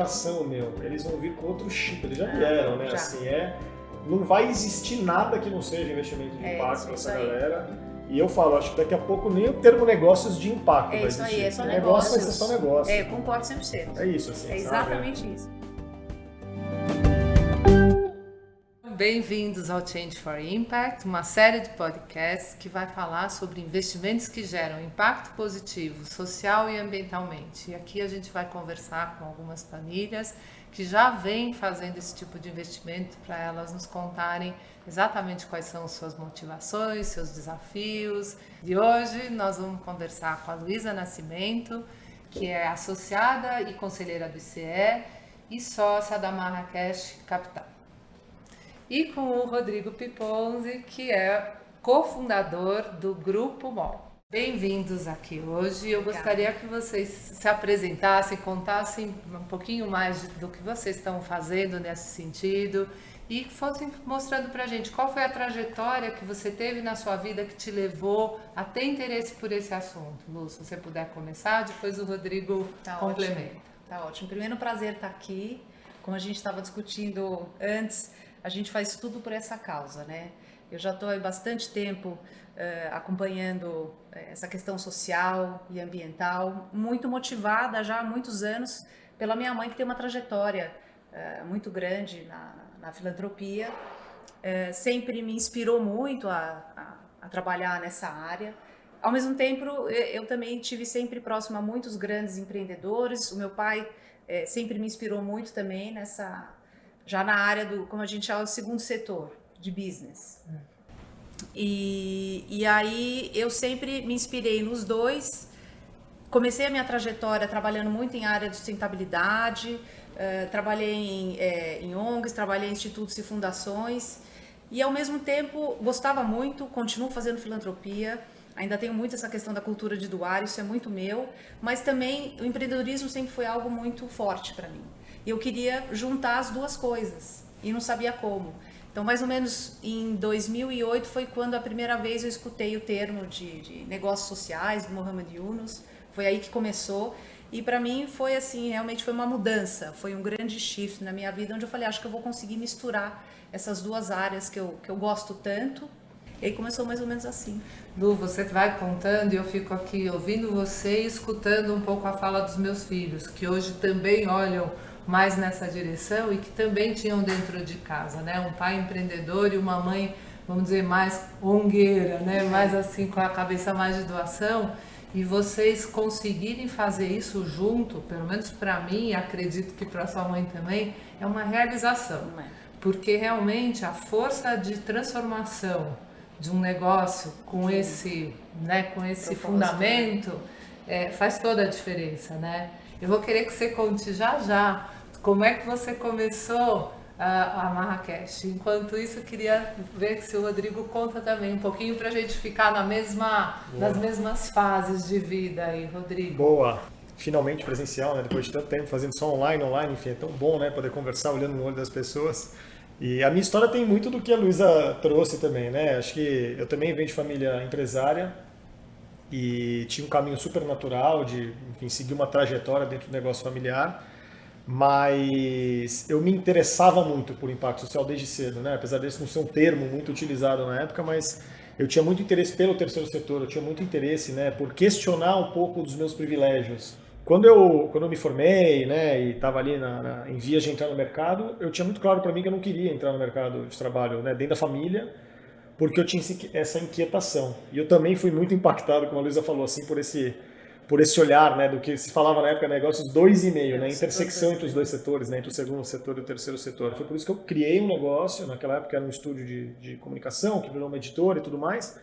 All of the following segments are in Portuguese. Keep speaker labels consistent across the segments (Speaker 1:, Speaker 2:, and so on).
Speaker 1: geração, eles vão vir com outro chip, eles já vieram, né?
Speaker 2: Já.
Speaker 1: Assim, não vai existir nada que não seja investimento de impacto para essa galera. E eu falo, acho que daqui a pouco nem o termo negócios de impacto vai existir.
Speaker 2: É isso aí, é só
Speaker 1: negócio
Speaker 2: negócios.
Speaker 1: vai ser só negócio.
Speaker 2: Eu concordo 100%.
Speaker 1: É isso, assim,
Speaker 2: É exatamente
Speaker 1: sabe?
Speaker 2: isso.
Speaker 3: Bem-vindos ao Change for Impact, uma série de podcasts que vai falar sobre investimentos que geram impacto positivo, social e ambientalmente. E aqui a gente vai conversar com algumas famílias que já vêm fazendo esse tipo de investimento para elas nos contarem exatamente quais são suas motivações, seus desafios. E hoje nós vamos conversar com a Luísa Nascimento, que é associada e conselheira do ICE e sócia da Marrakech Capital. E com o Rodrigo Piponzi, que é cofundador do Grupo MOL. Bem-vindos aqui hoje. Eu gostaria que vocês se apresentassem, contassem um pouquinho mais do que vocês estão fazendo nesse sentido e fossem mostrando pra gente qual foi a trajetória que você teve na sua vida que te levou a ter interesse por esse assunto. Lu, se você puder começar, depois o Rodrigo complementa.
Speaker 2: Ótimo. Tá ótimo. Primeiro, prazer estar aqui. Como a gente estava discutindo antes, a gente faz tudo por essa causa, né? Eu já estou há bastante tempo acompanhando essa questão social e ambiental, muito motivada já há muitos anos pela minha mãe, que tem uma trajetória muito grande na filantropia. Sempre me inspirou muito a trabalhar nessa área. Ao mesmo tempo, eu também estive sempre próxima a muitos grandes empreendedores. O meu pai sempre me inspirou muito também já na área do, como a gente chama, o segundo setor de business. E aí eu sempre me inspirei nos dois. Comecei a minha trajetória trabalhando muito em área de sustentabilidade, trabalhei em ONGs, trabalhei em institutos e fundações, e ao mesmo tempo gostava muito, continuo fazendo filantropia, ainda tenho muito essa questão da cultura de doar, isso é muito meu, mas também o empreendedorismo sempre foi algo muito forte para mim. Eu queria juntar as duas coisas e não sabia como. Então, mais ou menos em 2008 foi quando a primeira vez eu escutei o termo de negócios sociais do Mohamed Yunus. Foi aí que começou. E para mim foi assim, realmente foi uma mudança, foi um grande shift na minha vida, onde eu falei, acho que eu vou conseguir misturar essas duas áreas que eu gosto tanto. E aí começou mais ou menos assim.
Speaker 3: Lu, você vai contando e eu fico aqui ouvindo você e escutando um pouco a fala dos meus filhos, que hoje também olham mais nessa direção e que também tinham dentro de casa, né? Um pai empreendedor e uma mãe, vamos dizer, mais ongueira, né? Mais assim, com a cabeça mais de doação. E vocês conseguirem fazer isso junto, pelo menos para mim, e acredito que para sua mãe também, é uma realização. Porque realmente a força de transformação de um negócio com esse fundamento faz toda a diferença, né? Eu vou querer que você conte já como é que você começou a Marrakech. Enquanto isso, eu queria ver se o Rodrigo conta também um pouquinho para a gente ficar nas mesmas fases de vida aí, Rodrigo.
Speaker 1: Boa! Finalmente presencial, né? Depois de tanto tempo fazendo só online, enfim, é tão bom, né? Poder conversar olhando no olho das pessoas. E a minha história tem muito do que a Luísa trouxe também, né? Acho que eu também venho de família empresária e tinha um caminho super natural de, enfim, seguir uma trajetória dentro do negócio familiar, mas eu me interessava muito por impacto social desde cedo, né? Apesar desse não ser um termo muito utilizado na época, mas eu tinha muito interesse pelo terceiro setor, eu tinha muito interesse, né, por questionar um pouco dos meus privilégios. Quando eu me formei, né, e estava ali em vias de entrar no mercado, eu tinha muito claro para mim que eu não queria entrar no mercado de trabalho, né, dentro da família, porque eu tinha essa inquietação. E eu também fui muito impactado, como a Luísa falou, assim, por esse olhar, né, do que se falava na época, negócios 2,5, né, intersecção entre os dois setores, né, entre o segundo setor e o terceiro setor. Foi por isso que eu criei um negócio, naquela época era um estúdio de comunicação, que virou uma editora e tudo mais,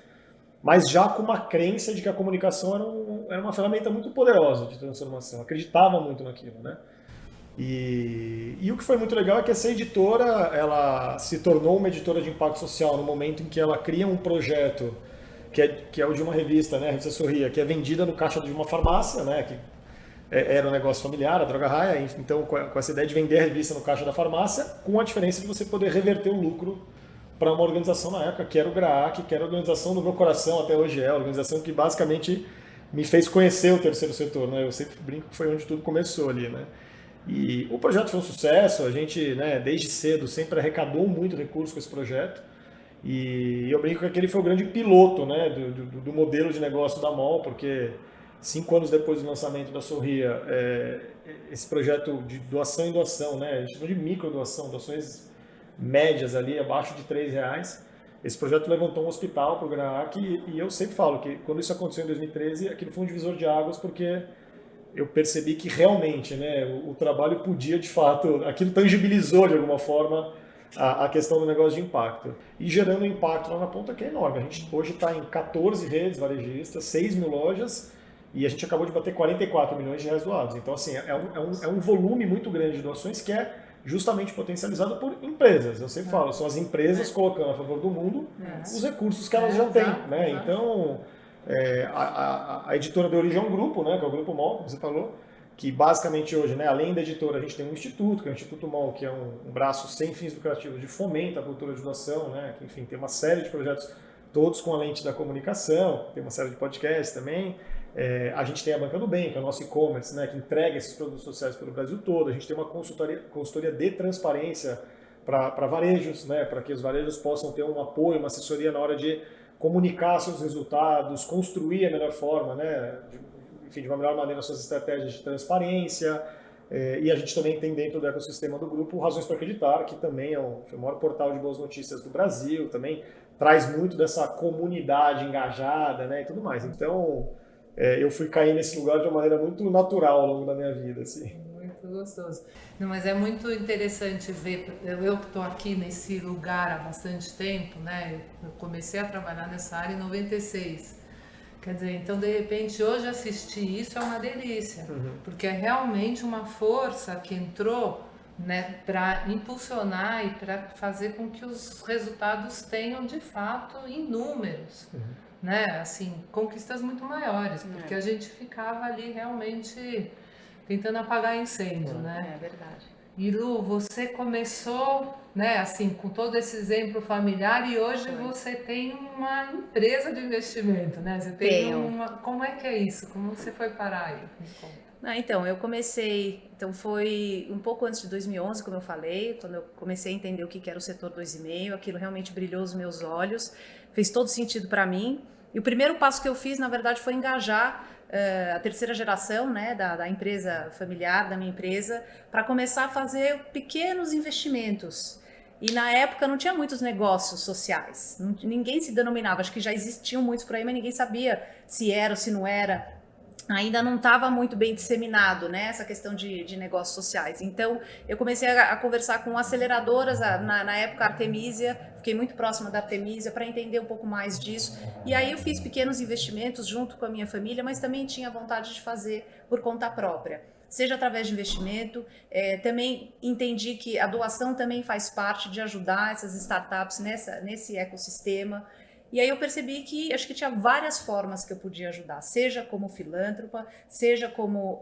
Speaker 1: mas já com uma crença de que a comunicação era uma ferramenta muito poderosa de transformação. Eu acreditava muito naquilo, né. E o que foi muito legal é que essa editora, ela se tornou uma editora de impacto social no momento em que ela cria um projeto que é o de uma revista, né, a revista Sorria, que é vendida no caixa de uma farmácia, né, que era um negócio familiar, a Droga Raia, então com essa ideia de vender a revista no caixa da farmácia, com a diferença de você poder reverter o lucro para uma organização na época, que era o GRAAC, que era a organização do meu coração, até hoje a organização que basicamente me fez conhecer o terceiro setor, né, eu sempre brinco que foi onde tudo começou ali, né. E o projeto foi um sucesso, a gente, né, desde cedo sempre arrecadou muito recurso com esse projeto. E eu brinco que aquele foi o grande piloto, né, do modelo de negócio da MOL, porque 5 anos depois do lançamento da Sorria, esse projeto de doação em doação, né, a gente chama de micro doação, doações médias ali, abaixo de R$ 3, esse projeto levantou um hospital para o GRAAC e eu sempre falo que quando isso aconteceu em 2013, aquilo foi um divisor de águas, porque eu percebi que realmente, né, o trabalho podia, de fato, aquilo tangibilizou de alguma forma a questão do negócio de impacto. E gerando um impacto lá na ponta que é enorme. A gente hoje está em 14 redes varejistas, 6 mil lojas, e a gente acabou de bater R$ 44 milhões doados. Então, assim, é um volume muito grande de doações que é justamente potencializado por empresas. Eu sempre falo, são as empresas colocando a favor do mundo os recursos que elas já têm, né? Então, a editora de origem é um grupo, né, que é o Grupo MOL, como você falou, que basicamente hoje, né, além da editora, a gente tem um instituto, que é o Instituto MOL, que é um braço sem fins lucrativos de fomento à cultura de doação, né, que, enfim, tem uma série de projetos, todos com a lente da comunicação, tem uma série de podcasts também. A gente tem a Banca do Bem, que é o nosso e-commerce, né, que entrega esses produtos sociais pelo Brasil todo. A gente tem uma consultoria de transparência para varejos, né, para que os varejos possam ter um apoio, uma assessoria na hora de comunicar seus resultados, construir a melhor forma, né, de uma melhor maneira suas estratégias de transparência. E a gente também tem dentro do ecossistema do grupo o Razões para Acreditar, que também foi o maior portal de boas notícias do Brasil, também traz muito dessa comunidade engajada, né, e tudo mais. Então, eu fui cair nesse lugar de uma maneira muito natural ao longo da minha vida, assim.
Speaker 3: Muito gostoso. Não, mas é muito interessante ver, eu que estou aqui nesse lugar há bastante tempo, né? Eu comecei a trabalhar nessa área em 96. Quer dizer, então de repente hoje assistir isso é uma delícia, porque é realmente uma força que entrou, né, para impulsionar e para fazer com que os resultados tenham de fato em números. Né, assim, conquistas muito maiores, porque a gente ficava ali realmente tentando apagar incêndio, né?
Speaker 2: É verdade.
Speaker 3: E Lu, você começou, né, assim, com todo esse exemplo familiar e hoje você tem uma empresa de investimento, né? Você tem Como é que é isso? Como você foi parar aí? Me conta.
Speaker 2: Então, eu comecei, foi um pouco antes de 2011, como eu falei, quando eu comecei a entender o que era o setor 2,5, aquilo realmente brilhou os meus olhos, fez todo sentido para mim. E o primeiro passo que eu fiz, na verdade, foi engajar a terceira geração, né, da empresa familiar, da minha empresa, para começar a fazer pequenos investimentos. E na época não tinha muitos negócios sociais, ninguém se denominava, acho que já existiam muitos por aí, mas ninguém sabia se era ou se não era. Ainda não estava muito bem disseminado, né, essa questão de negócios sociais. Então, eu comecei a conversar com aceleradoras, na época Artemisia, fiquei muito próxima da Artemisia para entender um pouco mais disso. E aí eu fiz pequenos investimentos junto com a minha família, mas também tinha vontade de fazer por conta própria. Seja através de investimento, também entendi que a doação também faz parte de ajudar essas startups nesse ecossistema. E aí eu percebi que acho que tinha várias formas que eu podia ajudar, seja como filântropa, seja como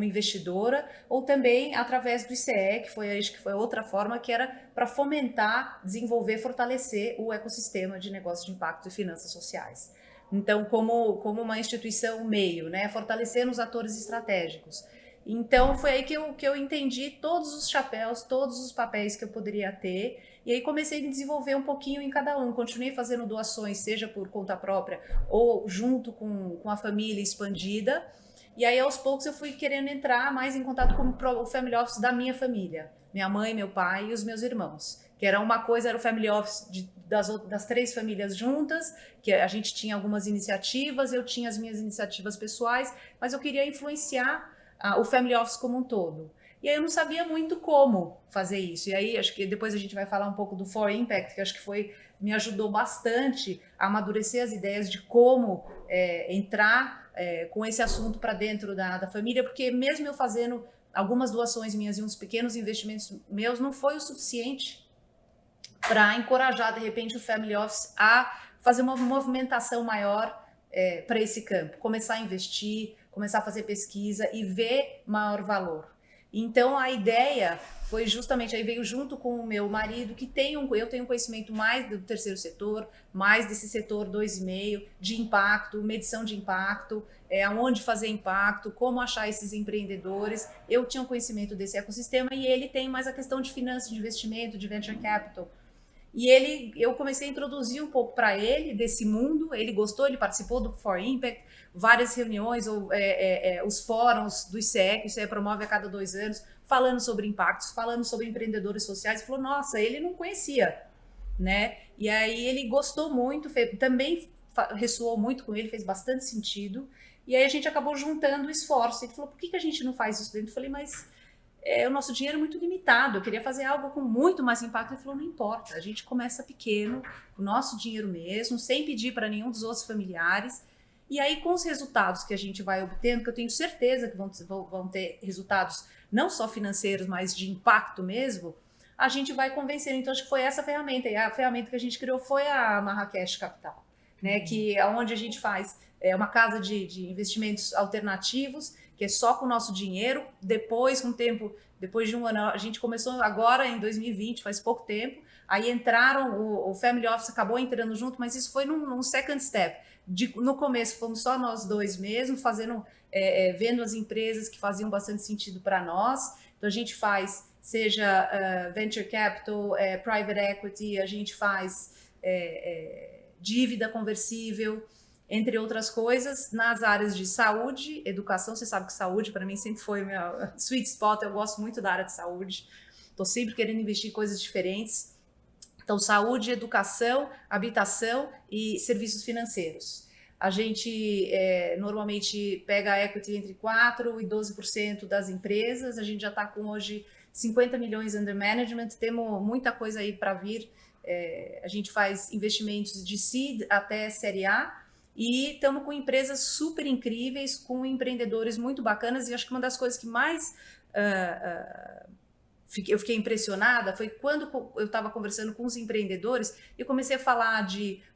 Speaker 2: investidora, ou também através do ICE, acho que foi outra forma, que era para fomentar, desenvolver, fortalecer o ecossistema de negócios de impacto e finanças sociais. Então, como uma instituição meio, né, fortalecendo os atores estratégicos. Então, foi aí que eu entendi todos os chapéus, todos os papéis que eu poderia ter. E aí comecei a desenvolver um pouquinho em cada um. Continuei fazendo doações, seja por conta própria ou junto com a família expandida. E aí, aos poucos, eu fui querendo entrar mais em contato com o family office da minha família. Minha mãe, meu pai e os meus irmãos. Que era o family office das 3 famílias juntas, que a gente tinha algumas iniciativas, eu tinha as minhas iniciativas pessoais, mas eu queria influenciar o family office como um todo. E aí eu não sabia muito como fazer isso. E aí acho que depois a gente vai falar um pouco do For Impact, que acho que me ajudou bastante a amadurecer as ideias de como entrar com esse assunto para dentro da família, porque mesmo eu fazendo algumas doações minhas e uns pequenos investimentos meus, não foi o suficiente para encorajar, de repente, o family office a fazer uma movimentação maior para esse campo, começar a investir, começar a fazer pesquisa e ver maior valor. Então a ideia foi justamente, aí veio junto com o meu marido, que eu tenho conhecimento mais do terceiro setor, mais desse setor 2,5, de impacto, medição de impacto, aonde fazer impacto, como achar esses empreendedores. Eu tinha um conhecimento desse ecossistema e ele tem mais a questão de finanças, de investimento, de venture capital. E eu comecei a introduzir um pouco para ele desse mundo. Ele gostou, ele participou do For Impact, várias reuniões, os fóruns do ICE, que o ICE promove a cada 2 anos, falando sobre impactos, falando sobre empreendedores sociais. Ele falou, nossa, ele não conhecia, né? E aí ele gostou muito, também ressoou muito com ele, fez bastante sentido. E aí a gente acabou juntando o esforço. Ele falou, por que a gente não faz isso dentro? Eu falei, mas o nosso dinheiro é muito limitado, eu queria fazer algo com muito mais impacto. Ele falou, não importa, a gente começa pequeno, com o nosso dinheiro mesmo, sem pedir para nenhum dos outros familiares, e aí com os resultados que a gente vai obtendo, que eu tenho certeza que vão ter resultados não só financeiros, mas de impacto mesmo, a gente vai convencendo. Então acho que foi essa ferramenta, e a ferramenta que a gente criou foi a Marrakech Capital, né, que é onde a gente faz uma casa de investimentos alternativos, que é só com o nosso dinheiro. Depois, com o tempo, depois de um ano, a gente começou agora em 2020, faz pouco tempo, aí entraram, o Family Office acabou entrando junto, mas isso foi num second step. No começo fomos só nós dois mesmo, vendo as empresas que faziam bastante sentido para nós. Então a gente faz, seja Venture Capital, Private Equity, a gente faz dívida conversível, entre outras coisas, nas áreas de saúde, educação. Você sabe que saúde para mim sempre foi meu sweet spot, eu gosto muito da área de saúde, estou sempre querendo investir em coisas diferentes. Então, saúde, educação, habitação e serviços financeiros. A gente normalmente pega a equity entre 4% e 12% das empresas, a gente já está com hoje 50 milhões under management, temos muita coisa aí para vir. A gente faz investimentos de seed até série A, e estamos com empresas super incríveis, com empreendedores muito bacanas. E acho que uma das coisas que mais eu fiquei impressionada foi quando eu estava conversando com os empreendedores e comecei a falar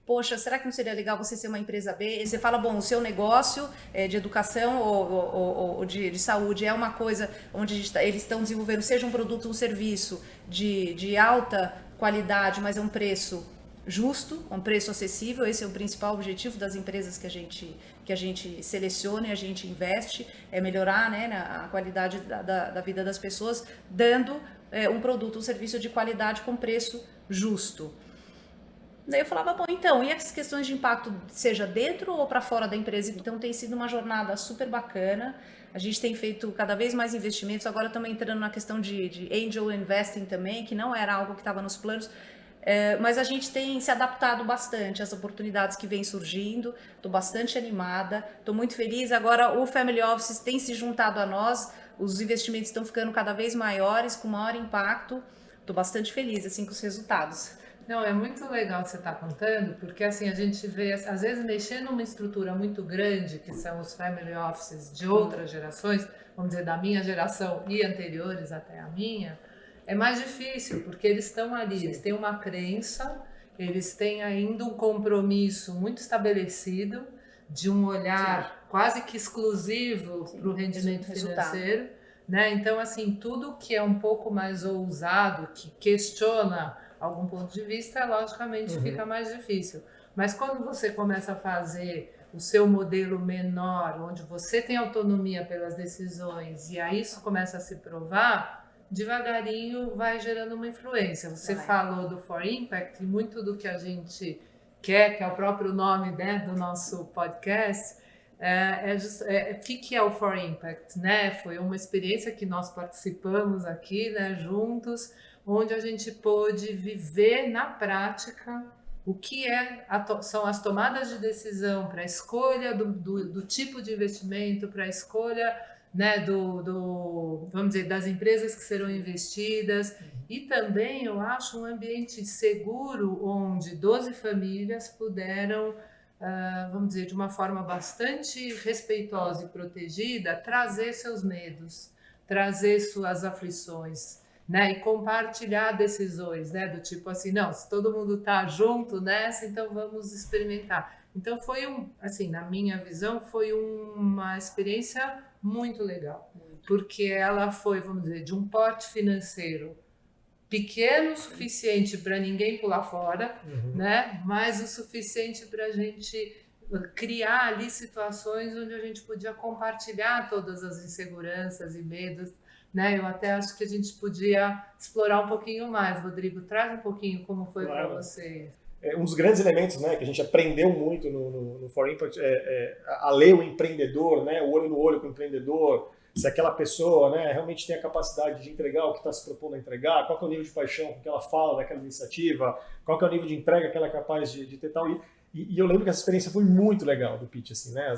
Speaker 2: poxa, será que não seria legal você ser uma empresa B? E você fala, bom, o seu negócio de educação ou de saúde é uma coisa onde eles estão desenvolvendo, seja um produto ou um serviço de alta qualidade, mas é um preço justo, um preço acessível. Esse é o principal objetivo das empresas que a gente seleciona e a gente investe, é melhorar, né, a qualidade da vida das pessoas, dando um produto, um serviço de qualidade com preço justo. Daí eu falava, bom, então, e as questões de impacto, seja dentro ou para fora da empresa? Então tem sido uma jornada super bacana. A gente tem feito cada vez mais investimentos, agora estamos entrando na questão de angel investing também, que não era algo que estava nos planos. Mas a gente tem se adaptado bastante às oportunidades que vêm surgindo. Estou bastante animada, estou muito feliz. Agora o Family Office tem se juntado a nós, os investimentos estão ficando cada vez maiores, com maior impacto. Estou bastante feliz assim, com os resultados.
Speaker 3: Não, é muito legal você estar contando, porque assim a gente vê, às vezes, mexer numa estrutura muito grande, que são os Family Offices de outras gerações, vamos dizer, da minha geração e anteriores até a minha, é mais difícil, porque eles estão ali, eles têm uma crença, eles têm ainda um compromisso muito estabelecido, de um olhar quase que exclusivo para o rendimento financeiro, né? Então, assim, tudo que é um pouco mais ousado, que questiona algum ponto de vista, logicamente fica mais difícil. Mas quando você começa a fazer o seu modelo menor, onde você tem autonomia pelas decisões, e aí isso começa a se provar, devagarinho vai gerando uma influência. Você falou do For Impact, e muito do que a gente quer, que é o próprio nome, né, do nosso podcast, o que é o For Impact, né? Foi uma experiência que nós participamos aqui, né, juntos, onde a gente pôde viver na prática o que são as tomadas de decisão para a escolha do tipo de investimento, para a escolha, né, vamos dizer, das empresas que serão investidas, e também eu acho um ambiente seguro onde 12 famílias puderam, vamos dizer, de uma forma bastante respeitosa e protegida, trazer seus medos, trazer suas aflições, né, e compartilhar decisões, né, do tipo assim, não, se todo mundo está junto nessa, então vamos experimentar. Então foi assim, na minha visão, foi uma experiência muito legal. porque ela foi, vamos dizer, de um porte financeiro pequeno o suficiente para ninguém pular fora, né? Mas o suficiente para a gente criar ali situações onde a gente podia compartilhar todas as inseguranças e medos, né? Eu até acho que a gente podia explorar um pouquinho mais. Rodrigo, traz um pouquinho como foi para você.
Speaker 1: Um dos grandes elementos, né, que a gente aprendeu muito no For Impact a ler o empreendedor, né, o olho no olho com o empreendedor, se aquela pessoa, né, realmente tem a capacidade de entregar o que está se propondo a entregar, qual que é o nível de paixão com que ela fala daquela iniciativa, qual que é o nível de entrega que ela é capaz de ter tal. E eu lembro que essa experiência foi muito legal do pitch, assim, né,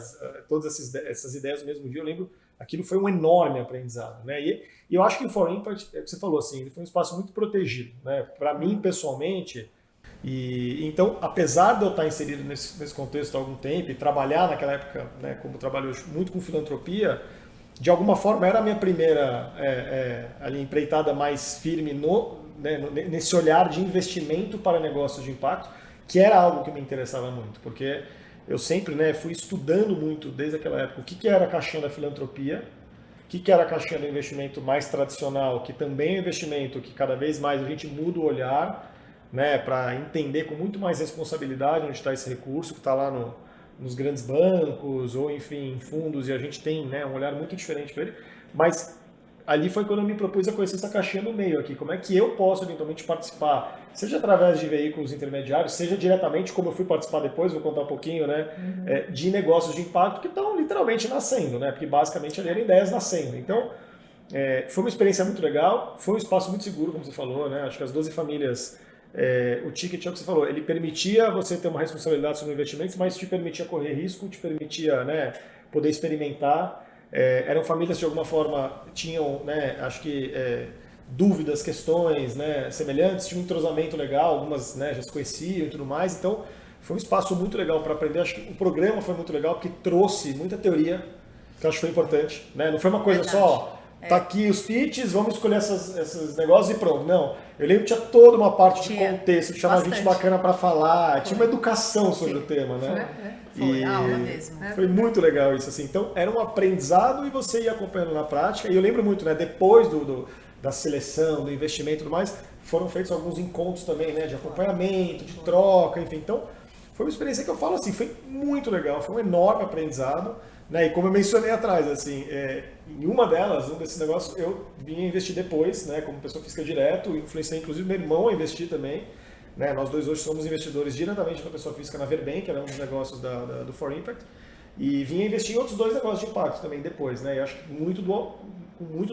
Speaker 1: todas essas ideias no mesmo dia, eu lembro, aquilo foi um enorme aprendizado, né, e eu acho que o For Impact, é o que você falou, assim, ele foi um espaço muito protegido, né, para mim, pessoalmente. E então, apesar de eu estar inserido nesse contexto há algum tempo e trabalhar naquela época, né, como trabalho muito com filantropia, de alguma forma era a minha primeira ali, empreitada mais firme nesse olhar de investimento para negócios de impacto, que era algo que me interessava muito, porque eu sempre, né, fui estudando muito desde aquela época o que era a caixinha da filantropia, o que era a caixinha do investimento mais tradicional, que também é um investimento que cada vez mais a gente muda o olhar, né, para entender com muito mais responsabilidade onde está esse recurso, que está lá nos grandes bancos, ou enfim, em fundos, e a gente tem, né, um olhar muito diferente para ele. Mas ali foi quando eu me propus a conhecer essa caixinha no meio aqui, como é que eu posso eventualmente participar, seja através de veículos intermediários, seja diretamente, como eu fui participar depois, vou contar um pouquinho, né, de negócios de impacto que estão literalmente nascendo, né, porque basicamente ali eram ideias nascendo. Então, foi uma experiência muito legal, foi um espaço muito seguro, como você falou, né, acho que as 12 famílias... o ticket é o que você falou, ele permitia você ter uma responsabilidade sobre investimentos, mas te permitia correr risco, te permitia, né, poder experimentar. Eram famílias que de alguma forma tinham, né, acho que dúvidas, questões, né, semelhantes, tinha um entrosamento legal, algumas, né, já se conheciam e tudo mais, então foi um espaço muito legal para aprender. Acho que o programa foi muito legal porque trouxe muita teoria, que eu acho que foi importante, né? Não foi uma coisa só... Tá aqui os pitches, vamos escolher esses negócios e pronto. Não, eu lembro que tinha toda uma parte de contexto, chamar gente bacana para falar, tinha uma educação sobre o tema, né?
Speaker 2: Foi aula mesmo.
Speaker 1: Foi muito legal isso, assim. Então, era um aprendizado e você ia acompanhando na prática. E eu lembro muito, né, depois da seleção, do investimento e tudo mais, foram feitos alguns encontros também, né, de acompanhamento, de troca, enfim. Então, foi uma experiência que eu falo assim, foi muito legal, foi um enorme aprendizado. Né? E como eu mencionei atrás, assim, em uma delas, um desses negócios, eu vim investir depois, né, como pessoa física direto, influenciei inclusive meu irmão a investir também. Né? Nós dois hoje somos investidores diretamente na pessoa física na Verben, que era um dos negócios do For Impact, e vim investir em outros 2 negócios de impacto também depois. Né? E acho que muito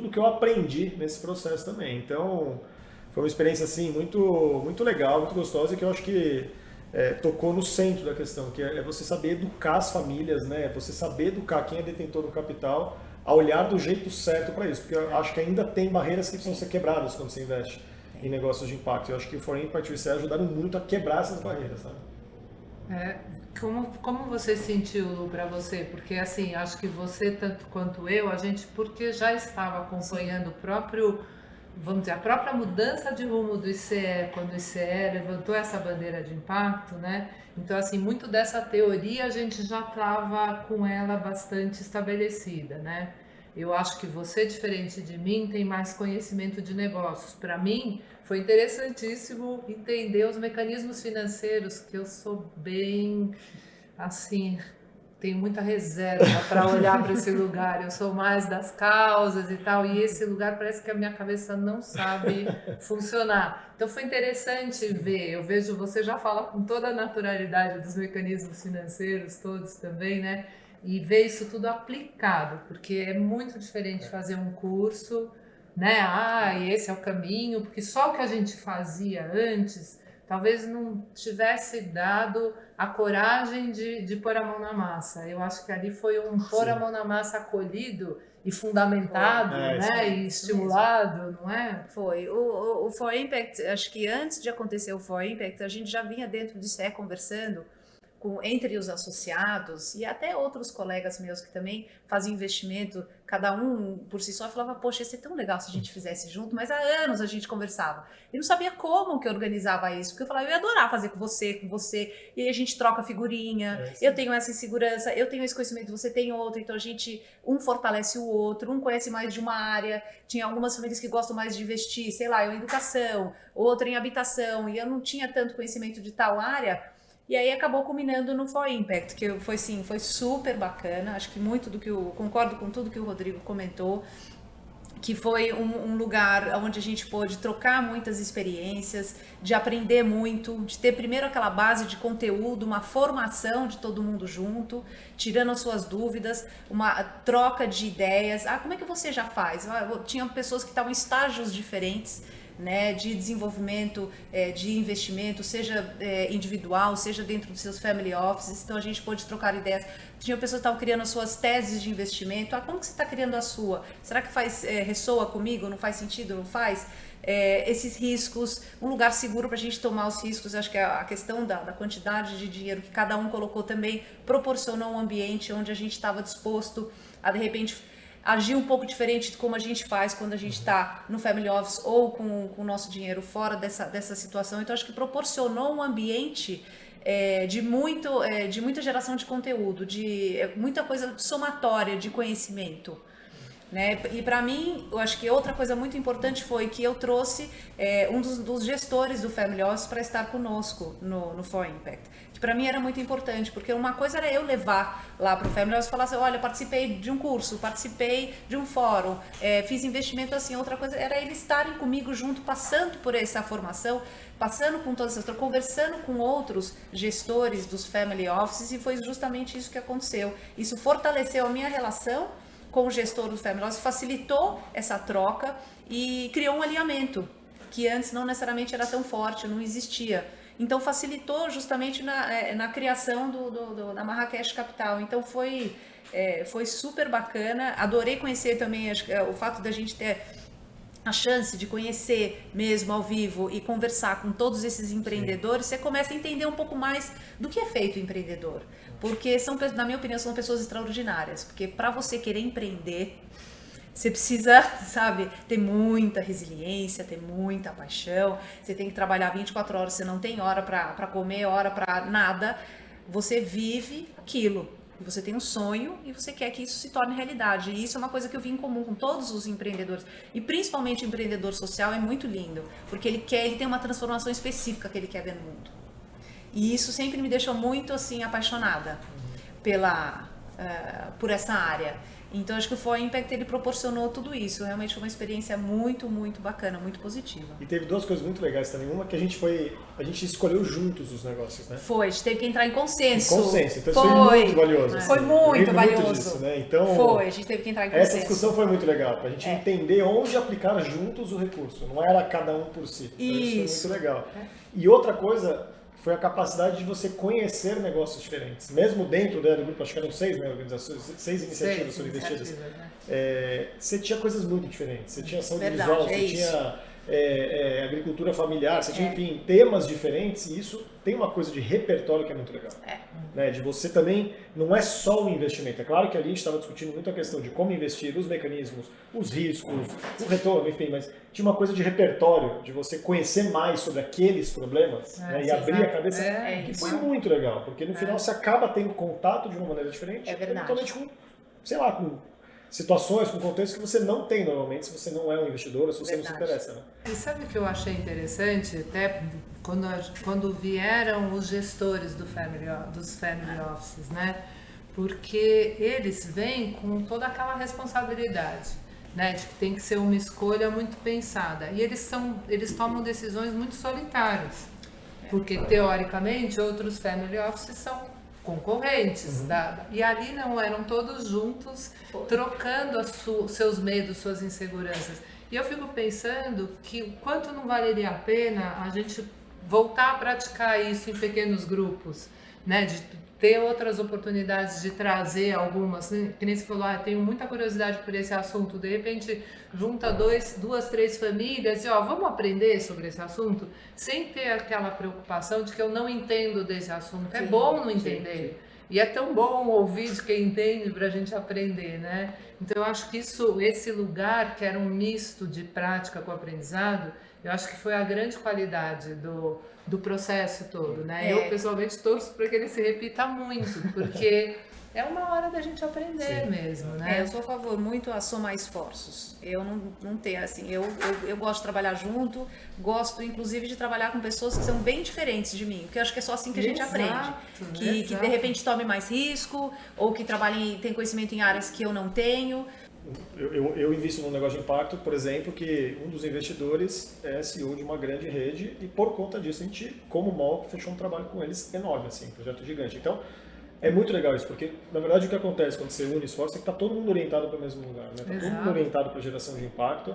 Speaker 1: do que eu aprendi nesse processo também. Então, foi uma experiência assim, muito, muito legal, muito gostosa, e que eu acho que tocou no centro da questão, que é você saber educar as famílias, né? Você saber educar quem é detentor do capital a olhar do jeito certo para isso, porque eu acho que ainda tem barreiras que precisam ser quebradas quando você investe em negócios de impacto. Eu acho que o For Impact e o ICE ajudaram muito a quebrar essas barreiras, sabe?
Speaker 3: Como você sentiu para você? Porque assim, acho que você, tanto quanto eu, a gente, porque já estava acompanhando o próprio, vamos dizer, a própria mudança de rumo do ICE, quando o ICE levantou essa bandeira de impacto, né? Então, assim, muito dessa teoria a gente já estava com ela bastante estabelecida, né? Eu acho que você, diferente de mim, tem mais conhecimento de negócios. Para mim, foi interessantíssimo entender os mecanismos financeiros, que eu sou bem, assim... tenho muita reserva para olhar para esse lugar, eu sou mais das causas e tal, e esse lugar parece que a minha cabeça não sabe funcionar. Então foi interessante ver, eu vejo, você já fala com toda a naturalidade dos mecanismos financeiros todos também, né? E ver isso tudo aplicado, porque é muito diferente fazer um curso, né? E esse é o caminho, porque só o que a gente fazia antes... talvez não tivesse dado a coragem de pôr a mão na massa. Eu acho que ali foi pôr a mão na massa acolhido e fundamentado, né? E estimulado, não é?
Speaker 2: Foi. O For Impact, acho que antes de acontecer o For Impact, a gente já vinha dentro do ICE conversando entre os associados e até outros colegas meus que também faziam investimento, cada um por si só, eu falava, poxa, ia ser tão legal se a gente fizesse junto, mas há anos a gente conversava. E não sabia como que eu organizava isso, porque eu falava, eu ia adorar fazer com você, e aí a gente troca figurinha, eu tenho essa insegurança, eu tenho esse conhecimento, você tem outro, então a gente, um fortalece o outro, um conhece mais de uma área, tinha algumas famílias que gostam mais de investir, sei lá, eu em educação, outra em habitação, e eu não tinha tanto conhecimento de tal área. E aí acabou culminando no For Impact, que foi super bacana, acho que concordo com tudo que o Rodrigo comentou, que foi um lugar onde a gente pôde trocar muitas experiências, de aprender muito, de ter primeiro aquela base de conteúdo, uma formação de todo mundo junto, tirando as suas dúvidas, uma troca de ideias. Como é que você já faz? Tinha pessoas que estavam em estágios diferentes, né, de desenvolvimento, de investimento, seja individual, seja dentro dos seus family offices, então a gente pôde trocar ideias. Tinha pessoas que estavam criando as suas teses de investimento, como que você está criando a sua? Será que ressoa comigo? Não faz sentido? Não faz? Esses riscos, um lugar seguro para a gente tomar os riscos, acho que a questão da quantidade de dinheiro que cada um colocou também proporcionou um ambiente onde a gente estava disposto a, de repente, agir um pouco diferente de como a gente faz quando a gente está no family office ou com o nosso dinheiro fora dessa situação. Então, acho que proporcionou um ambiente de muita geração de conteúdo, de muita coisa somatória de conhecimento. Né? E para mim, eu acho que outra coisa muito importante foi que eu trouxe um dos gestores do Family Office para estar conosco no For Impact, que para mim era muito importante, porque uma coisa era eu levar lá para o Family Office e falar assim, olha, participei de um curso, participei de um fórum, fiz investimento assim, outra coisa era eles estarem comigo junto, passando por essa formação, passando com todas essas, conversando com outros gestores dos Family Offices, e foi justamente isso que aconteceu. Isso fortaleceu a minha relação com o gestor do Family Office, facilitou essa troca e criou um alinhamento que antes não necessariamente era tão forte, não existia. Então facilitou justamente na criação da Marrakech Capital. Então foi super bacana. Adorei conhecer também, acho que o fato da gente ter a chance de conhecer mesmo ao vivo e conversar com todos esses empreendedores, você começa a entender um pouco mais do que é feito o empreendedor. Porque, na minha opinião, são pessoas extraordinárias. Porque para você querer empreender, você precisa, sabe, ter muita resiliência, ter muita paixão. Você tem que trabalhar 24 horas, você não tem hora para comer, hora para nada. Você vive aquilo. Você tem um sonho e você quer que isso se torne realidade. E isso é uma coisa que eu vi em comum com todos os empreendedores. E principalmente o empreendedor social é muito lindo. Porque ele tem uma transformação específica que ele quer ver no mundo. E isso sempre me deixou muito assim apaixonada por essa área. Então acho que o For Impact ele proporcionou tudo isso. Realmente foi uma experiência muito, muito bacana, muito positiva.
Speaker 1: E teve duas coisas muito legais também. Uma que a gente escolheu juntos os negócios, né?
Speaker 2: Foi, a gente teve que entrar em consenso.
Speaker 1: Então isso foi muito valioso. Assim.
Speaker 2: Foi muito valioso.
Speaker 1: Muito disso, né? Então,
Speaker 2: foi, a gente teve que entrar em consenso.
Speaker 1: Essa discussão foi muito legal, pra gente entender onde aplicar juntos o recurso. Não era cada um por si. Então, isso foi muito legal. E outra coisa foi a capacidade de você conhecer negócios diferentes. Mesmo dentro do grupo, acho que eram 6, né, organizações, 6 iniciativas foram investidas. Você tinha coisas muito diferentes. Você tinha saúde visual, você tinha agricultura familiar, você tinha, enfim, temas diferentes, e isso tem uma coisa de repertório que é muito legal. Né, de você também, não é só o investimento. É claro que ali a gente estava discutindo muito a questão de como investir, os mecanismos, os riscos, o retorno, enfim, mas tinha uma coisa de repertório, de você conhecer mais sobre aqueles problemas, né, e abrir a cabeça, que foi muito legal, porque no final você acaba tendo contato de uma maneira diferente, eventualmente com, sei lá, com situações, com contextos que você não tem normalmente se você não é um investidor ou se você não se interessa. Né?
Speaker 3: E sabe o que eu achei interessante? Até quando vieram os gestores dos family offices, né? Porque eles vêm com toda aquela responsabilidade, né? De que tem que ser uma escolha muito pensada. E eles tomam decisões muito solitárias. Porque, teoricamente, outros family offices são concorrentes. E ali não eram todos juntos, trocando seus medos, suas inseguranças. E eu fico pensando que o quanto não valeria a pena a gente voltar a praticar isso em pequenos grupos, né, de ter outras oportunidades de trazer algumas, né? Que nem você falou, tenho muita curiosidade por esse assunto, de repente junta duas, três famílias e vamos aprender sobre esse assunto, sem ter aquela preocupação de que eu não entendo desse assunto. É bom não entender. E é tão bom ouvir de quem entende para a gente aprender, né? Então eu acho que esse lugar que era um misto de prática com aprendizado, eu acho que foi a grande qualidade do processo todo, né? Eu pessoalmente torço para que ele se repita muito, porque é uma hora da gente aprender mesmo, né?
Speaker 2: Eu sou a favor muito a somar esforços. Eu não tenho, assim, eu gosto de trabalhar junto, gosto inclusive de trabalhar com pessoas que são bem diferentes de mim, porque eu acho que é só assim que a gente aprende. Que de repente tome mais risco, ou que tem conhecimento em áreas que eu não tenho.
Speaker 1: Eu invisto num negócio de impacto, por exemplo, que um dos investidores é CEO de uma grande rede e por conta disso a gente, como MOL, fechou um trabalho com eles enorme, assim, um projeto gigante. Então, é muito legal isso, porque na verdade o que acontece quando você une esforços é que está todo mundo orientado para o mesmo lugar, né? Está todo mundo orientado para a geração de impacto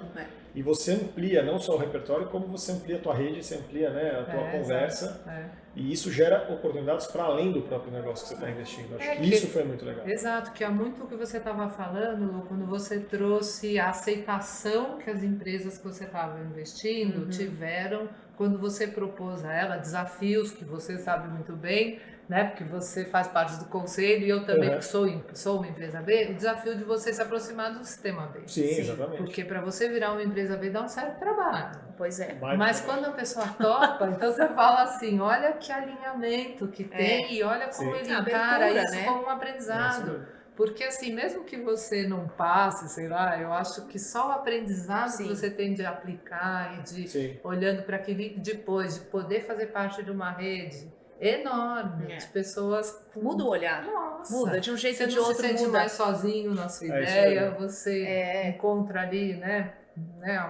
Speaker 1: e você amplia não só o repertório, como você amplia a tua rede, você amplia, né, a tua conversa e isso gera oportunidades para além do próprio negócio que você está investindo. Acho que isso foi muito legal.
Speaker 3: Exato, que é muito o que você estava falando, Lu, quando você trouxe a aceitação que as empresas que você estava investindo tiveram quando você propôs a ela desafios que você sabe muito bem, né? Porque você faz parte do conselho e eu também que sou uma empresa B, o desafio de você se aproximar do sistema B.
Speaker 1: Sim, exatamente.
Speaker 3: Porque para você virar uma empresa B dá um certo trabalho.
Speaker 2: Pois é.
Speaker 3: Mas quando a pessoa topa, então você fala assim, olha que alinhamento que tem e olha como ele encara isso como um aprendizado. Porque assim, mesmo que você não passe, sei lá, eu acho que só o aprendizado que você tem de aplicar e de olhando para aquele depois, de poder fazer parte de uma rede enorme de pessoas.
Speaker 2: Muda o olhar.
Speaker 3: Nossa,
Speaker 2: muda de um jeito ou de
Speaker 3: outro.
Speaker 2: Você
Speaker 3: se sente mais sozinho na sua ideia, você encontra ali, né,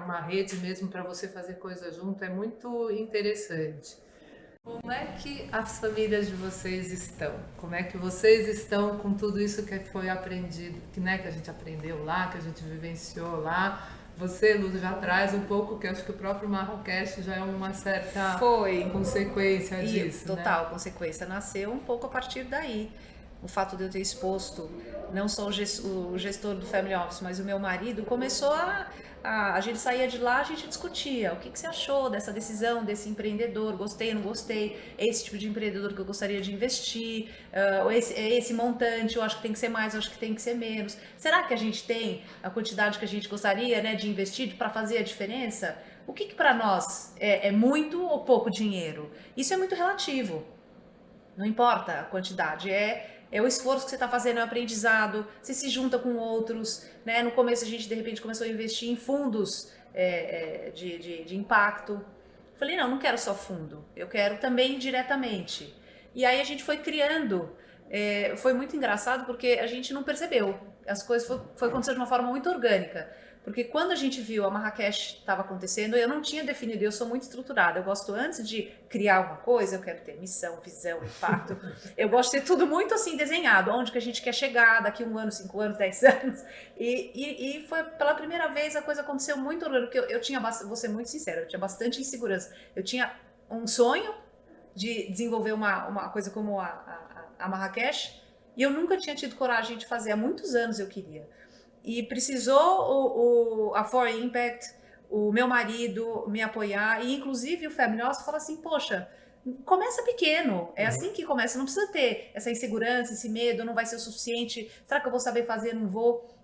Speaker 3: uma rede mesmo para você fazer coisa junto, é muito interessante. Como é que as famílias de vocês estão? Como é que vocês estão com tudo isso que foi aprendido, que a gente aprendeu lá, que a gente vivenciou lá? Você, Lu, já traz um pouco, que acho que o próprio Marrakech já é uma certa consequência disso,
Speaker 2: total, consequência. Nasceu um pouco a partir daí. O fato de eu ter exposto não só o gestor do Family Office, mas o meu marido, começou a gente saía de lá, a gente discutia o que você achou dessa decisão, desse empreendedor, gostei, não gostei, esse tipo de empreendedor que eu gostaria de investir, esse montante, eu acho que tem que ser mais, eu acho que tem que ser menos. Será que a gente tem a quantidade que a gente gostaria, né, de investir para fazer a diferença? O que para nós é muito ou pouco dinheiro? Isso é muito relativo, não importa a quantidade, é o esforço que você está fazendo, é o aprendizado, você se junta com outros, né? No começo a gente de repente começou a investir em fundos de impacto. Falei, não quero só fundo, eu quero também diretamente. E aí a gente foi criando, foi muito engraçado porque a gente não percebeu, as coisas foi acontecendo de uma forma muito orgânica. Porque quando a gente viu a Marrakech estava acontecendo, eu não tinha definido, eu sou muito estruturada, eu gosto antes de criar alguma coisa, eu quero ter missão, visão, impacto, eu gosto de ter tudo muito assim desenhado, onde que a gente quer chegar daqui 1 ano, 5 anos, 10 anos, e foi pela primeira vez a coisa aconteceu muito orgânico, porque eu tinha, vou ser muito sincera, eu tinha bastante insegurança, eu tinha um sonho de desenvolver uma coisa como a Marrakech, e eu nunca tinha tido coragem de fazer, há muitos anos eu queria. E precisou a For Impact, o meu marido me apoiar, e inclusive o Family Office fala assim, poxa, começa pequeno, é assim que começa, não precisa ter essa insegurança, esse medo, não vai ser o suficiente, será que eu vou saber fazer, não vou?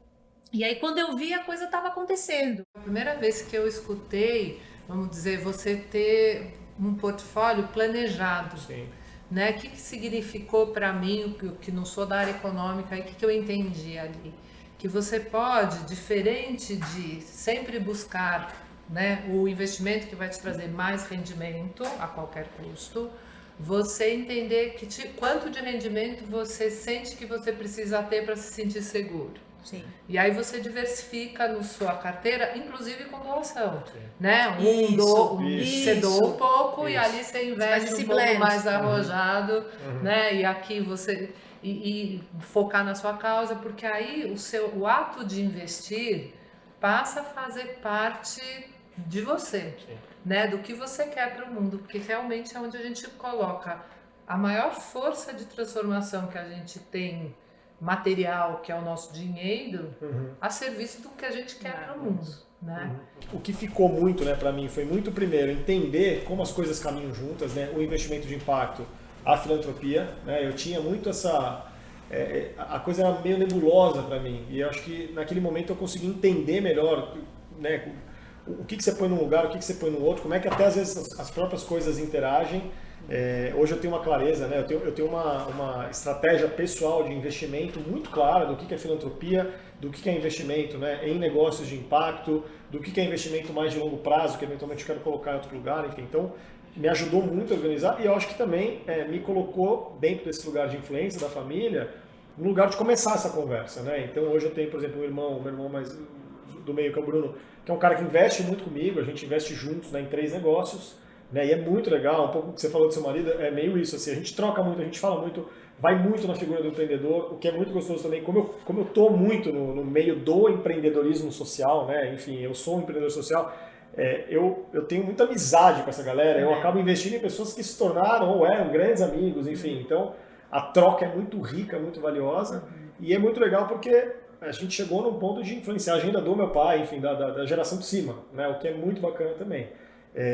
Speaker 2: E aí quando eu vi, a coisa estava acontecendo.
Speaker 3: A primeira vez que eu escutei, vamos dizer, você ter um portfólio planejado, né? O que significou para mim, que não sou da área econômica, e o que eu entendi ali? Que você pode, diferente de sempre buscar, né, o investimento que vai te trazer mais rendimento a qualquer custo, você entender quanto de rendimento você sente que você precisa ter para se sentir seguro.
Speaker 2: Sim.
Speaker 3: E aí você diversifica na sua carteira, inclusive com doação, né? Você doa um pouco e ali você investe um pouco mais arrojado, né? E aqui você... E focar na sua causa, porque aí o ato de investir passa a fazer parte de você, né? Do que você quer para o mundo, porque realmente é onde a gente coloca A maior força de transformação que a gente tem material, que é o nosso dinheiro, a serviço do que a gente quer para o mundo, né?
Speaker 1: O que ficou muito, né, para mim, foi muito, primeiro, entender como as coisas caminham juntas, né? O investimento de impacto, a filantropia, né? Eu tinha muito essa... a coisa era meio nebulosa para mim, e eu acho que naquele momento eu consegui entender melhor, né, o que você põe num lugar, o que você põe no outro, como é que até às vezes as próprias coisas interagem. Hoje eu tenho uma clareza, né? Eu tenho uma estratégia pessoal de investimento muito clara do que é filantropia, do que é investimento, né, em negócios de impacto, do que é investimento mais de longo prazo, que eventualmente eu quero colocar em outro lugar, enfim. Então, me ajudou muito a organizar e eu acho que também me colocou dentro desse lugar de influência da família, no lugar de começar essa conversa, né? Então, hoje eu tenho, por exemplo, meu irmão mais do meio, que é o Bruno, que é um cara que investe muito comigo, a gente investe juntos, né, em 3 negócios, né, e é muito legal, um pouco o que você falou do seu marido, é meio isso, assim, a gente troca muito, a gente fala muito, vai muito na figura do empreendedor, o que é muito gostoso também, como eu tô muito no meio do empreendedorismo social, né, enfim, eu sou um empreendedor social, eu tenho muita amizade com essa galera, eu acabo investindo em pessoas que se tornaram ou eram grandes amigos, enfim, então a troca é muito rica, muito valiosa, e é muito legal porque a gente chegou num ponto de influenciar a agenda do meu pai, enfim, da geração de cima, né? O que é muito bacana também.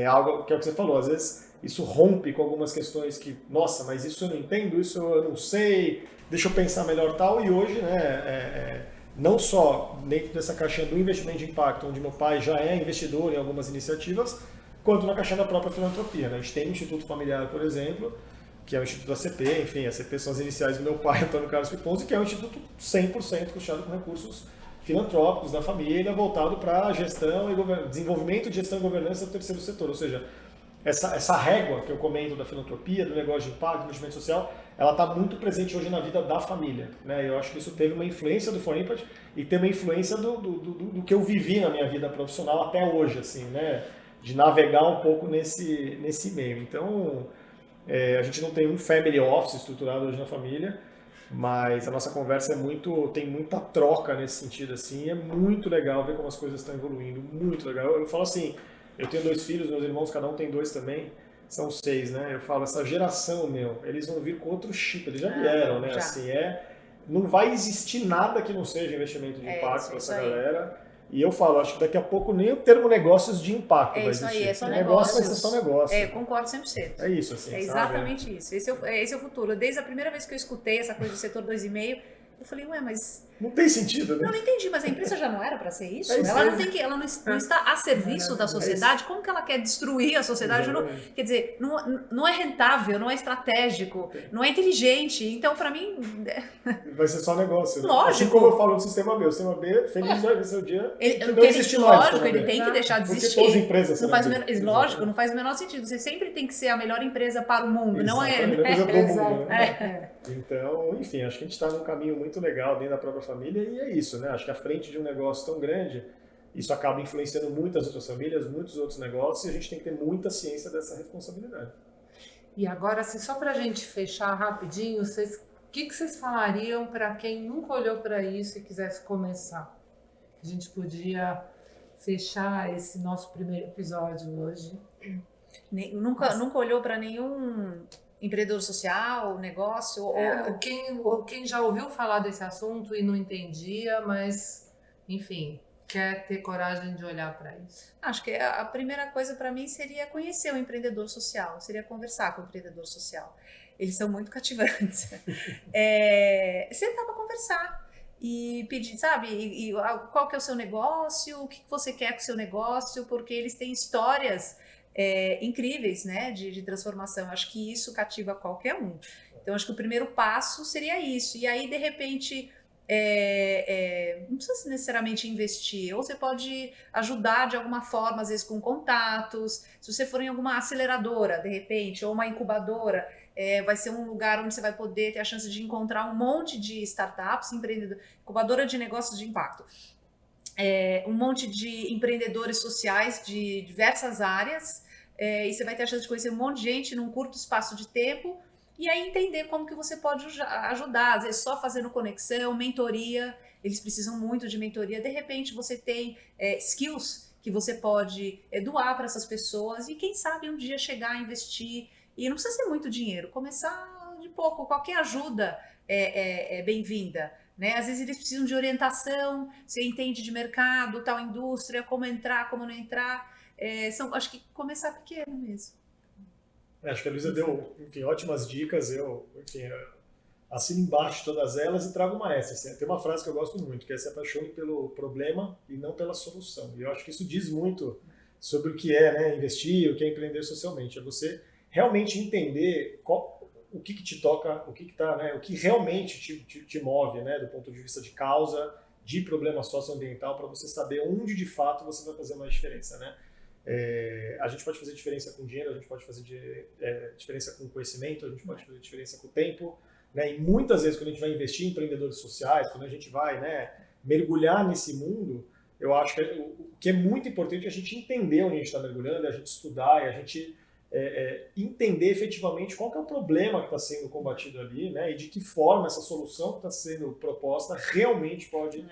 Speaker 1: Algo que é o que você falou, às vezes isso rompe com algumas questões que, nossa, mas isso eu não entendo, isso eu não sei, deixa eu pensar melhor tal, e hoje, né, não só dentro dessa caixinha do investimento de impacto, onde meu pai já é investidor em algumas iniciativas, quanto na caixinha da própria filantropia, né? A gente tem um Instituto Familiar, por exemplo, que é o Instituto ACP, enfim, a ACP são as iniciais do meu pai, Antônio Carlos Piponzi, que é um instituto 100% custeado com recursos filantrópicos da família, voltado para gestão e desenvolvimento de gestão e governança do terceiro setor. Ou seja, essa régua que eu comento da filantropia, do negócio de impacto, do investimento social, ela está muito presente hoje na vida da família, né? Eu acho que isso teve uma influência do For Impact e tem uma influência do que eu vivi na minha vida profissional até hoje, assim, né? De navegar um pouco nesse meio. Então, a gente não tem um family office estruturado hoje na família, mas a nossa conversa tem muita troca nesse sentido, assim, e é muito legal ver como as coisas estão evoluindo, muito legal. Eu falo assim, eu tenho 2 filhos, meus irmãos, cada um tem 2 também, são 6, né? Eu falo, essa geração, eles vão vir com outro chip, eles já vieram, né?
Speaker 2: Já.
Speaker 1: Assim, não vai existir nada que não seja investimento de impacto para essa galera. E eu falo, acho que daqui a pouco nem o termo negócios de impacto vai existir.
Speaker 2: É isso aí, é só
Speaker 1: negócio
Speaker 2: negócios.
Speaker 1: vai ser só negócio.
Speaker 2: Eu concordo 100%.
Speaker 1: É isso, assim,
Speaker 2: É exatamente isso. Esse é o futuro. Desde a primeira vez que eu escutei essa coisa do setor 2,5, eu falei, ué, mas...
Speaker 1: Não tem sentido, né?
Speaker 2: Eu não entendi, mas a empresa já não era para ser isso?
Speaker 1: É isso
Speaker 2: Ela
Speaker 1: mesmo.
Speaker 2: ela não está a serviço da sociedade? Como que ela quer destruir a sociedade? Quer dizer, não é rentável, não é estratégico, não é inteligente. Então, para mim...
Speaker 1: Vai ser só negócio. Né?
Speaker 2: Lógico.
Speaker 1: Assim como eu falo do sistema B. O sistema B, feliz vai ser o dia que não existe mais.
Speaker 2: Lógico, ele tem que deixar de
Speaker 1: Porque
Speaker 2: existir.
Speaker 1: todas as empresas
Speaker 2: não
Speaker 1: são
Speaker 2: faz
Speaker 1: assim.
Speaker 2: lógico, não faz o menor sentido. Você sempre tem que ser a melhor empresa para o mundo, não é?
Speaker 1: A melhor empresa do mundo, né? Então, enfim, acho que a gente está num caminho muito legal dentro da própria família e é isso, né? Acho que à frente de um negócio tão grande, isso acaba influenciando muitas outras famílias, muitos outros negócios e a gente tem que ter muita ciência dessa responsabilidade.
Speaker 3: E agora, assim, só para a gente fechar rapidinho, o que vocês falariam para quem nunca olhou para isso e quisesse começar? A gente podia fechar esse nosso primeiro episódio hoje.
Speaker 2: Nunca olhou para nenhum empreendedor social, negócio?
Speaker 3: Ou quem já ouviu falar desse assunto e não entendia, mas, enfim, quer ter coragem de olhar para isso.
Speaker 2: Acho que a primeira coisa para mim seria conhecer o empreendedor social, seria conversar com o empreendedor social. Eles são muito cativantes. Sentar para conversar e pedir, sabe, qual que é o seu negócio, o que você quer com o seu negócio, porque eles têm histórias incríveis, né, de transformação. Acho que isso cativa qualquer um. Então, acho que o primeiro passo seria isso. E aí, de repente, não precisa necessariamente investir, ou você pode ajudar de alguma forma, às vezes com contatos. Se você for em alguma aceleradora, de repente, ou uma incubadora, vai ser um lugar onde você vai poder ter a chance de encontrar um monte de startups, incubadora de negócios de impacto. Um monte de empreendedores sociais de diversas áreas, e você vai ter a chance de conhecer um monte de gente num curto espaço de tempo, e aí entender como que você pode ajudar, às vezes só fazendo conexão, mentoria, eles precisam muito de mentoria, de repente você tem skills que você pode doar para essas pessoas, e quem sabe um dia chegar a investir E não precisa ser muito dinheiro, começar de pouco, qualquer ajuda é bem-vinda. Né? Às vezes eles precisam de orientação, você entende de mercado, tal indústria, como entrar, como não entrar. Acho que começar pequeno mesmo.
Speaker 1: Acho que a Luísa deu, enfim, ótimas dicas. Eu, enfim, assino embaixo todas elas e trago uma essa. Assim, tem uma frase que eu gosto muito, que é: se apaixone pelo problema e não pela solução. E eu acho que isso diz muito sobre o que é, né, investir, o que é empreender socialmente. É você realmente entender o que te toca, o que tá, né, o que realmente te move, né, do ponto de vista de causa, de problema socioambiental, para você saber onde de fato você vai fazer mais diferença, né? A gente pode fazer diferença com dinheiro, a gente pode fazer diferença com conhecimento, a gente pode fazer diferença com o tempo, né? E muitas vezes quando a gente vai investir em empreendedores sociais, quando a gente vai, né, mergulhar nesse mundo, eu acho que o que é muito importante é a gente entender onde a gente está mergulhando, a gente estudar e a gente entender efetivamente qual que é o problema que está sendo combatido ali, né, e de que forma essa solução que está sendo proposta realmente pode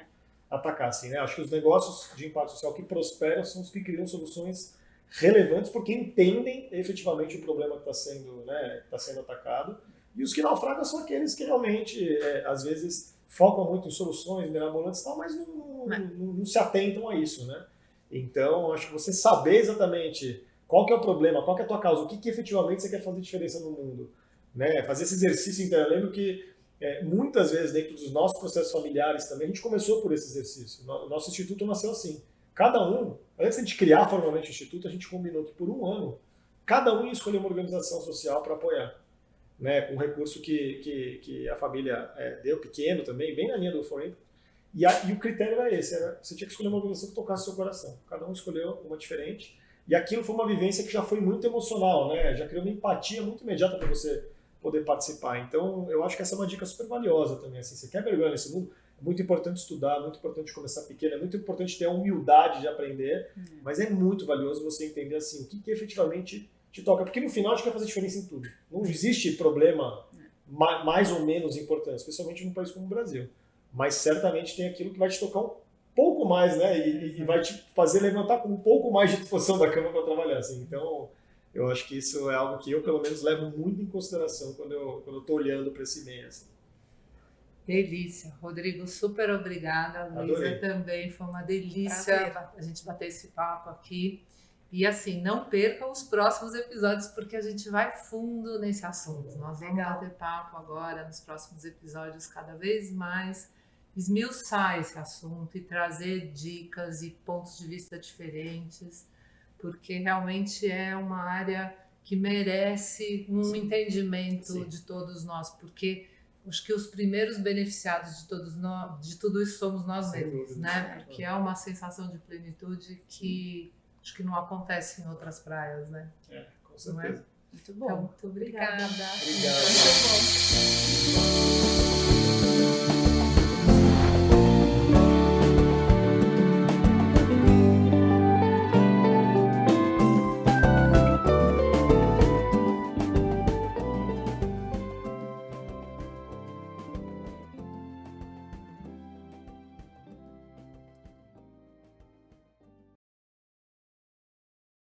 Speaker 1: atacar, assim, né? Acho que os negócios de impacto social que prosperam são os que criam soluções relevantes porque entendem efetivamente o problema que está sendo, né, que tá sendo atacado, e os que naufragam são aqueles que realmente, às vezes, focam muito em soluções mirabolantes e tal, mas não se atentam a isso, né? Então, acho que você saber exatamente qual que é o problema, qual que é a tua causa, o que efetivamente você quer fazer diferença no mundo, né? Fazer esse exercício inteiro. Eu lembro que muitas vezes dentro dos nossos processos familiares também, a gente começou por esse exercício. O nosso instituto nasceu assim. Cada um, antes de criar formalmente o instituto, a gente combinou que por um ano, cada um ia escolher uma organização social para apoiar, né? Com um recurso que a família deu, pequeno também, bem na linha do FOREM. E o critério era esse, você tinha que escolher uma organização que tocasse o seu coração. Cada um escolheu uma diferente. E aquilo foi uma vivência que já foi muito emocional, né? Já criou uma empatia muito imediata para você poder participar. Então, eu acho que essa é uma dica super valiosa também. Assim, você quer mergulhar nesse mundo? É muito importante estudar, muito importante começar pequeno, é muito importante ter a humildade de aprender, mas é muito valioso você entender assim, o que efetivamente te toca. Porque no final a gente vai fazer diferença em tudo. Não existe problema mais ou menos importante, especialmente num país como o Brasil. Mas certamente tem aquilo que vai te tocar um pouco mais, né? E vai te fazer levantar com um pouco mais de disposição da cama para trabalhar. Assim. Então, eu acho que isso é algo que eu, pelo menos, levo muito em consideração quando eu estou olhando para esse meio. Assim.
Speaker 3: Delícia. Rodrigo, super obrigada. Luísa também, foi uma delícia a gente bater esse papo aqui. E assim, não perca os próximos episódios, porque a gente vai fundo nesse assunto. Nós vamos bater papo agora, nos próximos episódios, cada vez mais, esmiuçar esse assunto e trazer dicas e pontos de vista diferentes, porque realmente é uma área que merece um entendimento de todos nós, porque acho que os primeiros beneficiados de tudo isso somos nós mesmos, né? Porque é uma sensação de plenitude que acho que não acontece em outras praias, né?
Speaker 1: Com certeza.
Speaker 2: Muito bom.
Speaker 3: Então, muito obrigada.
Speaker 1: Obrigado.
Speaker 2: Muito bom.